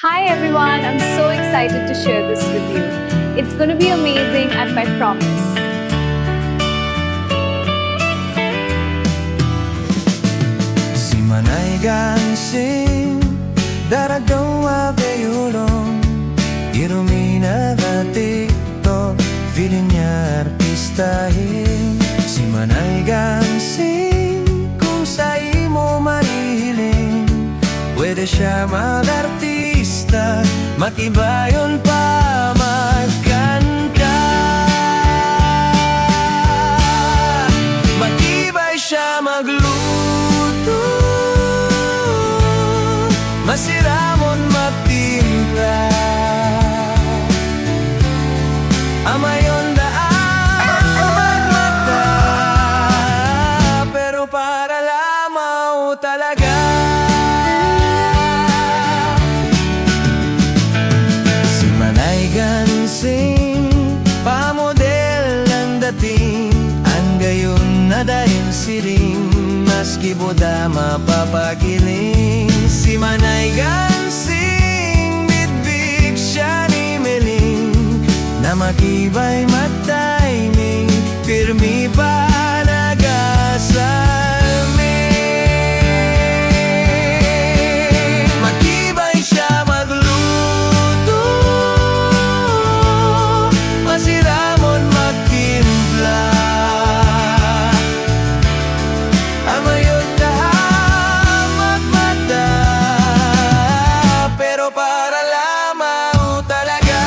Hi everyone, I'm so excited to share this with you. It's going to be amazing and I promise. Si Manay Gansing, Daragang Magayunon, irumina ka TikTok, feeling niya artistahin. Si Manay Gansing, kung sa imo marihiling, pwede siya mag-artista, matibayon pa magkanta. Matibay siya magluto, masiramon magtimpla, amayon daan mata, pero para lamaw talaga. Si Manay Gansing, pamodel ang dating, ang gayon na dahil siring, maski boda mapapagiling. Si Manay Gansing, bitbig siya ni Meling, na makibay mattiming, pirmi pa nagasalming. Matibay siya magluto, masiramon magtimpla, amayon dahamak mata, pero para lamaw talaga.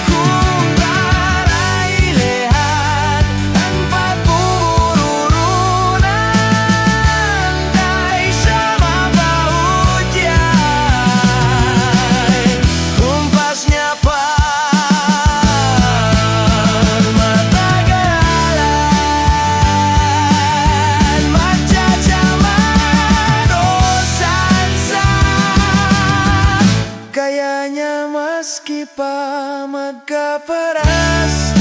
Kung baraylehan ang paghuhururunan, dahil sa mapa hudyan, kumpas niya pa matagalan, matyachaman o sansa. Kaya niya maski pa magkaparas